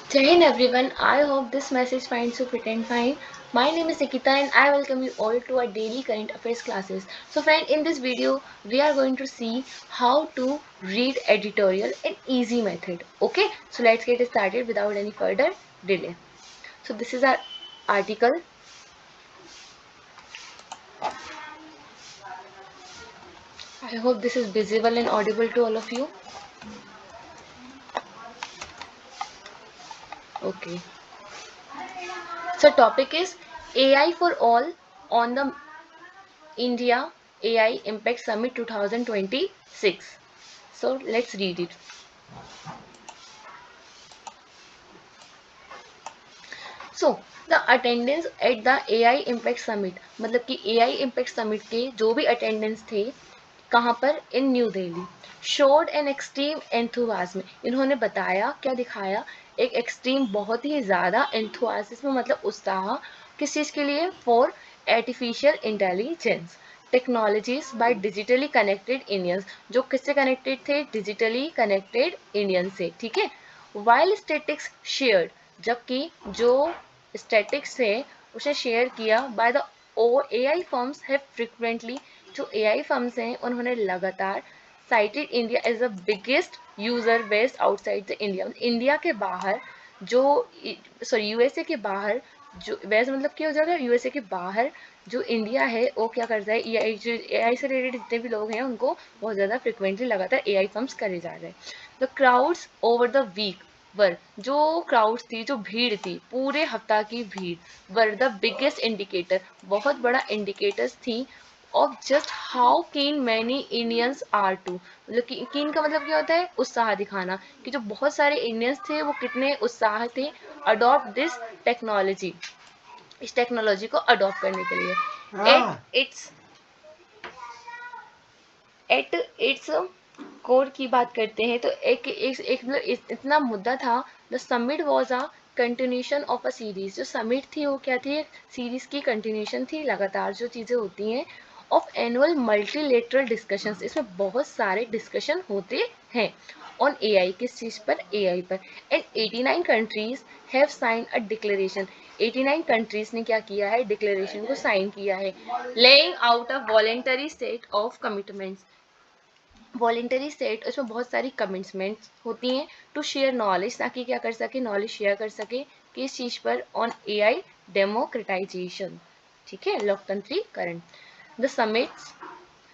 Jai Hind everyone, I hope this message finds you fit and fine. My name is Nikita and I welcome you all to our daily current affairs classes. So friend, in this video, we are going to see how to read editorial in easy method. Okay, so let's get started without any further delay. So this is our article. I hope this is visible and audible to all of you. Okay. So topic is AI for all on the India AI Impact Summit 2026. So let's read it. So the attendance at the AI Impact Summit, मतलब कि AI Impact Summit के जो भी attendance थे कहाँ पर, in New Delhi, showed an extreme enthusiasm. इन्होंने बताया, क्या दिखाया, एक एक्सट्रीम बहुत ही ज़्यादा enthusiasm मतलब उत्साह, किस चीज़ के लिए, for artificial intelligence technologies by digitally connected Indians, जो किससे कनेक्टेड थे, डिजिटली कनेक्टेड इंडियंस से, ठीक है. वाइल स्टेटिक्स शेयर्ड, जबकि जो स्टैटिक्स है उसे शेयर किया by the A I firms have frequently, जो ए आई फर्म्स हैं उन्होंने लगातार cited India as the biggest user base outside the India, India के बाहर जो, सॉरी यूएसए के बाहर, जो वैसे मतलब क्या हो जाएगा, यूएसए के बाहर जो इंडिया है वो क्या करता है, ए आई से रिलेटेड जितने भी लोग हैं उनको बहुत ज़्यादा फ्रिक्वेंटली लगातार ए आई फर्म्स करे जा रहे हैं. The crowds over the week were, जो क्राउड्स थी, जो भीड़ थी, पूरे हफ्ता की भीड़, वर द बिगेस्ट इंडिकेटर, बहुत बड़ा इंडिकेटर्स थी ऑफ जस्ट हाउ कीन मैनी इंडियंस आर टू, मतलब कि कीन का मतलब क्या होता है, उत्साह दिखाना, कि जो बहुत सारे इंडियंस थे वो कितने उत्साह थे अडॉप्ट दिस टेक्नोलॉजी, इस टेक्नोलॉजी को अडॉप्ट करने के लिए. एट इट्स कोर की बात करते हैं तो एक इतना मुद्दा था. The summit was a continuation of a series, जो समिट थी वो क्या थी, सीरीज की कंटिन्यूशन थी, लगातार जो चीज़ें होती हैं ऑफ एनुअल मल्टीलेटरल डिस्कशंस, इसमें बहुत सारे डिस्कशन होते हैं ऑन एआई, किस चीज़ पर, एआई पर. And 89 countries have sign a declaration, 89 countries ने क्या किया है, डिक्लेरेशन को साइन किया है. Laying out a voluntary set of commitments, voluntary set, उसमें बहुत सारी कमिटमेंट्स होती हैं टू शेयर नॉलेज, ताकि क्या कर सके, नॉलेज शेयर कर सके किस चीज़ पर, ऑन ए आई डेमोक्रेटाइजेशन, ठीक है, लोकतंत्रीकरण. The summit's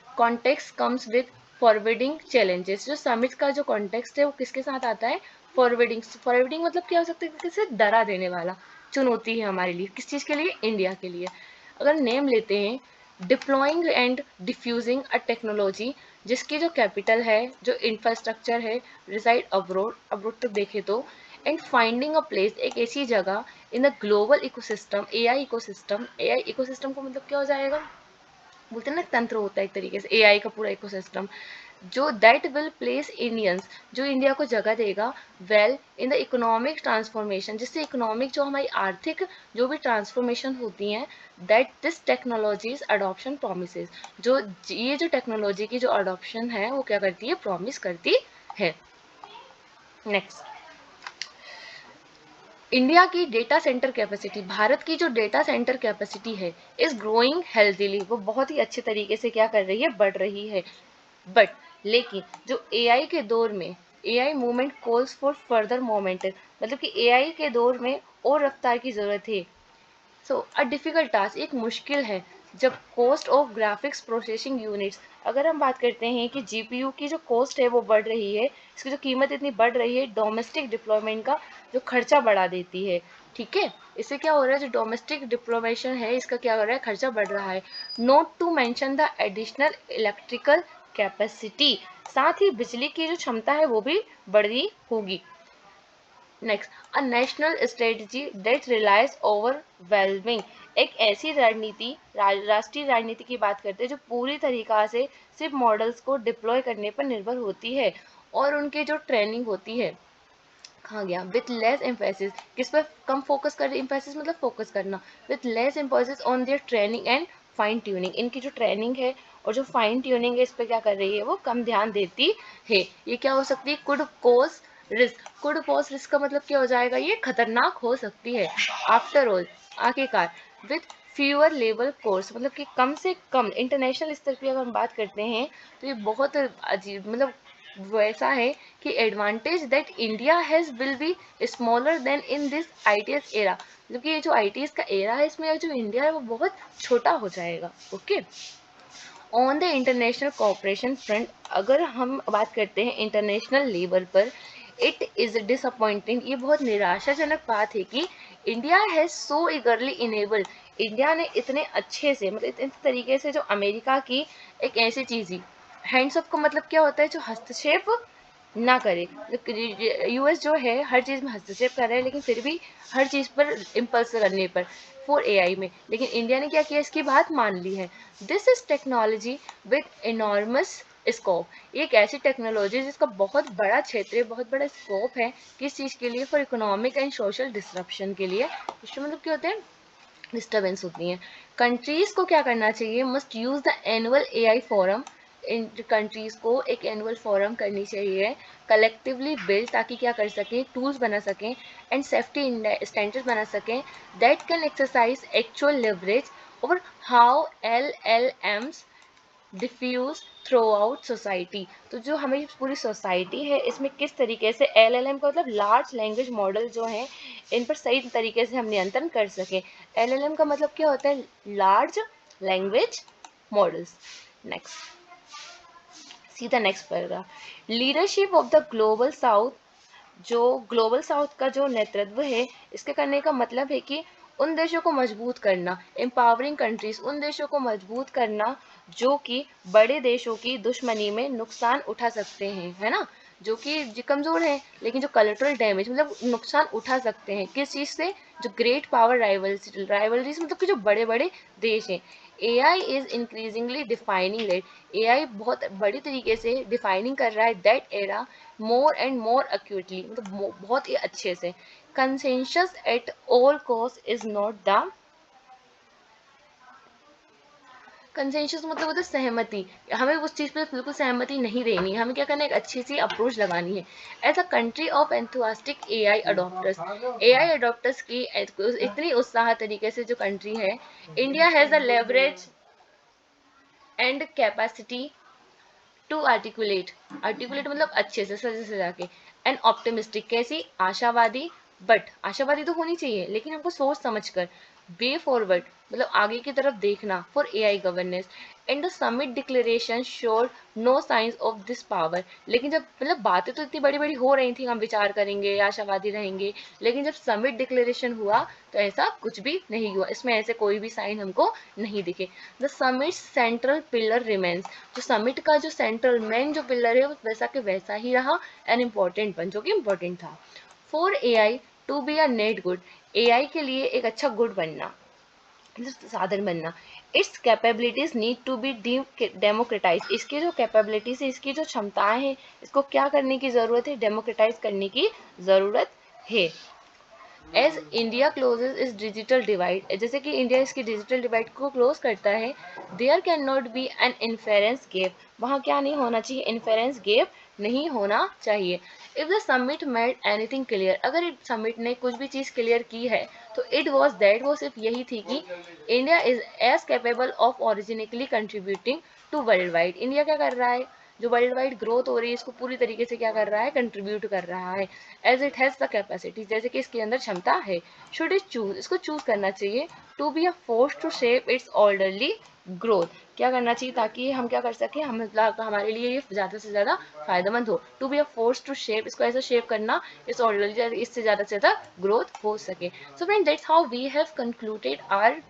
context comes with forwarding challenges, जो समिट का जो कॉन्टेक्स्ट है वो किसके साथ आता है, फॉरवर्डिंग. फॉरवर्डिंग मतलब क्या हो सकता है, किसी डरा देने वाला, चुनौती है हमारे लिए, किस चीज़ के लिए, इंडिया के लिए. अगर नेम लेते हैं, deploying and diffusing a technology, जिसकी जो कैपिटल है, जो इंफ्रास्ट्रक्चर है, रिसाइड अब्रोड, अब्रोड तक देखे तो, एंड फाइंडिंग अ प्लेस, एक ऐसी जगह in the global ecosystem, A I ecosystem, A I ecosystem को मतलब क्या हो जाएगा, बोलते हैं ना तंत्र होता है एक तरीके से एआई का पूरा इकोसिस्टम, जो दैट विल प्लेस इंडियंस, जो इंडिया को जगह देगा well in the economic transformation, जिससे इकोनॉमिक जो हमारी आर्थिक जो भी ट्रांसफॉर्मेशन होती हैं, that this technologies adoption promises, जो ये जो टेक्नोलॉजी की जो अडॉप्शन है वो क्या करती है, प्रॉमिस करती है. नेक्स्ट, इंडिया की डेटा सेंटर कैपेसिटी, भारत की जो डेटा सेंटर कैपेसिटी है इज ग्रोइंग हेल्थीली, वो बहुत ही अच्छे तरीके से क्या कर रही है, बढ़ रही है. बट लेकिन जो एआई के दौर में, AI movement calls for further moment, मतलब कि एआई के दौर में और रफ्तार की जरूरत है. सो अ डिफिकल्ट टास्क, एक मुश्किल है, जब cost of graphics processing units, अगर हम बात करते हैं कि जीपीयू की जो कॉस्ट है वो बढ़ रही है, इसकी जो कीमत इतनी बढ़ रही है, डोमेस्टिक डिप्लॉयमेंट का जो खर्चा बढ़ा देती है, ठीक है. इससे क्या हो रहा है, जो डोमेस्टिक डिप्लोमेशन है इसका क्या हो रहा है, खर्चा बढ़ रहा है. Not to mention the additional electrical capacity, साथ ही बिजली की जो क्षमता है वो भी बढ़ी होगी. Next, a national strategy that relies overwhelming, एक ऐसी रणनीति, राष्ट्रीय रणनीति की बात करते हैं जो पूरी तरीका से सिर्फ मॉडल्स को डिप्लॉय करने पर निर्भर होती है और उनके जो ट्रेनिंग होती है, कहाँ गया, विथ लेस एम्फेसिस, किस पर कम फोकस कर, एम्फेसिस मतलब फोकस करना, with less emphasis on their training and fine tuning, इनकी जो ट्रेनिंग है और जो फाइन ट्यूनिंग है इस पर क्या कर रही है, वो कम ध्यान देती है। ये क्या हो सकती है, could cause risk. Could cause risk का मतलब क्या हो जाएगा, ये खतरनाक हो सकती है। आफ्टर ऑल, आखिरकार, विथ फ्यूअर लेवल कोर्स, मतलब कि कम से कम इंटरनेशनल स्तर की अगर हम बात करते हैं तो ये बहुत अजीब, मतलब वैसा है कि advantage that India has will be smaller then in this ITS era, मतलब कि ये जो आईटीएस का एरा है इसमें जो इंडिया है वो बहुत छोटा हो जाएगा। Okay, on the international cooperation front, अगर हम बात करते हैं इंटरनेशनल लेवल पर, इट इज़ डिसअपॉइंटिंग, ये बहुत निराशाजनक बात है कि India has so ईगरली enabled, India ने इतने अच्छे से, मतलब इस तरीके से जो अमेरिका की एक ऐसी चीज़ ही, हैंड्स ऑफ का मतलब क्या होता है, जो हस्तक्षेप ना करे। यूएस जो है हर चीज़ में हस्तक्षेप कर रहा है, लेकिन फिर भी हर चीज़ पर इम्पल्स करने पर फॉर एआई में, लेकिन इंडिया ने क्या किया, इसकी बात मान ली है। This is technology with enormous scope, ये एक ऐसी टेक्नोलॉजी जिसका बहुत बड़ा क्षेत्र है, बहुत बड़ा स्कोप है, किस चीज़ के लिए, for economic and social disruption के लिए। इसमें मतलब क्या होते हैं, डिस्टर्बेंस होती हैं। कंट्रीज को क्या करना चाहिए, must use the annual AI forum, in countries को एक एनुअल फोरम करनी चाहिए, कलेक्टिवली बिल्ड, ताकि क्या कर सकें, टूल्स बना सकें एंड सेफ्टी स्टैंडर्ड बना सकें that can exercise actual leverage over how LLMs diffuse throughout society. तो जो हमारी पूरी सोसाइटी है इसमें किस तरीके से LLM का मतलब लार्ज लैंग्वेज मॉडल जो है, इन पर सही तरीके से हम नियंत्रण कर सकें। LLM का मतलब क्या होता है, लार्ज लैंग्वेज मॉडल्स। नेक्स्ट, सीधा next paragraph, leadership of the global south, जो ग्लोबल साउथ का जो नेतृत्व है, इसके करने का मतलब है कि उन देशों को मजबूत करना, एम्पावरिंग कंट्रीज, उन देशों को मजबूत करना जो कि बड़े देशों की दुश्मनी में नुकसान उठा सकते हैं, है ना, जो कि कमज़ोर हैं लेकिन जो कलेक्ट्रल डैमेज, मतलब नुकसान उठा सकते हैं, किस चीज़ से, जो ग्रेट पावर राइवलरीज, मतलब कि जो बड़े बड़े देश हैं। AI is increasingly defining that, AI बहुत बड़ी तरीके से डिफाइनिंग कर रहा है that era more and more actually, मतलब बहुत ही अच्छे से। Consensus at all cost is not the, consensus मतलब होता है सहमति, हमें उस चीज़ पे बिल्कुल सहमति नहीं देनी है, हमें क्या करना है, एक अच्छी सी अप्रोच लगानी है। As a country of enthusiastic AI adopters की इतनी उत्साह तरीके से जो कंट्री है, India has a leverage and capacity to articulate मतलब अच्छे से सजे सजा के, एंड ऑप्टिमिस्टिक, कैसी, आशावादी, बट आशावादी तो होनी चाहिए लेकिन हमको सोच समझ कर, वे फॉरवर्ड मतलब आगे की तरफ देखना, for AI governance. And the summit declaration showed no signs of this power, लेकिन जब मतलब बातें तो इतनी बड़ी बड़ी हो रही थी, हम विचार करेंगे, आशावादी रहेंगे, लेकिन जब समिट डिक्लेरेशन हुआ तो ऐसा कुछ भी नहीं हुआ, इसमें ऐसे कोई भी साइन हमको नहीं दिखे। The summit central pillar remains, जो समिट का जो सेंट्रल मेन जो पिलर है वो वैसा के वैसा ही रहा, एन इम्पॉर्टेंट बन, जो कि इम्पोर्टेंट था। For AI to be a net good, AI के लिए एक अच्छा गुड बनना, साधन बनना, its capabilities need to be democratize, इसकी जो कैपेबिलिटीज है, इसकी जो क्षमताएं हैं, इसको क्या करने की ज़रूरत है, डेमोक्रेटाइज करने की ज़रूरत है। एज इंडिया क्लोजेज इस डिजिटल डिवाइड, जैसे कि इंडिया इसकी डिजिटल डिवाइड को क्लोज करता है, there can not be an inference gap, वहाँ क्या नहीं होना चाहिए, इन्फेरेंस गैप नहीं होना चाहिए। If the summit made anything clear, अगर समिट ने कुछ भी चीज़ क्लियर की है तो इट वॉज दैट, वो सिर्फ यही थी कि India is as capable of originally contributing to world wide, India क्या कर रहा है, जो वर्ल्ड वाइड ग्रोथ हो रही है इसको पूरी तरीके से क्या कर रहा है, कंट्रीब्यूट कर रहा है, as it has the capacity, जैसे कि इसके अंदर क्षमता है। शुड इट चूज, इसको चूज करना चाहिए, to be a force to shape its orderly growth, क्या करना चाहिए ताकि हम क्या कर सकें, हम हमारे लिए ये ज़्यादा से ज़्यादा फायदेमंद हो। To be a force to shape, इसको ऐसा शेप करना इस ऑर्डरली, इससे ज़्यादा से ज़्यादा ग्रोथ हो सके। So friend, that's how we have concluded our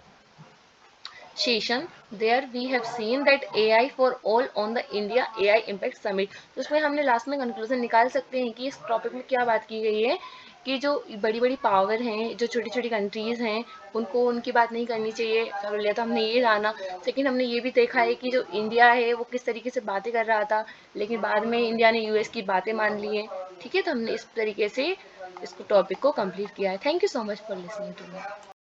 session. There we have seen that AI for all on the India AI Impact Summit. तो उसमें हमने लास्ट में कंक्लूजन निकाल सकते हैं कि इस टॉपिक में क्या बात की गई है, कि जो बड़ी बड़ी पावर हैं, जो छोटी छोटी कंट्रीज़ हैं, उनको उनकी बात नहीं करनी चाहिए, कर लिया तो हमने ये जाना। लेकिन हमने ये भी देखा है कि जो इंडिया है वो किस तरीके से बातें कर रहा था, लेकिन बाद में इंडिया ने US की बातें मान ली हैं। ठीक है, तो हमने इस तरीके से इसको टॉपिक को कंप्लीट किया है। Thank you so much for listening to me.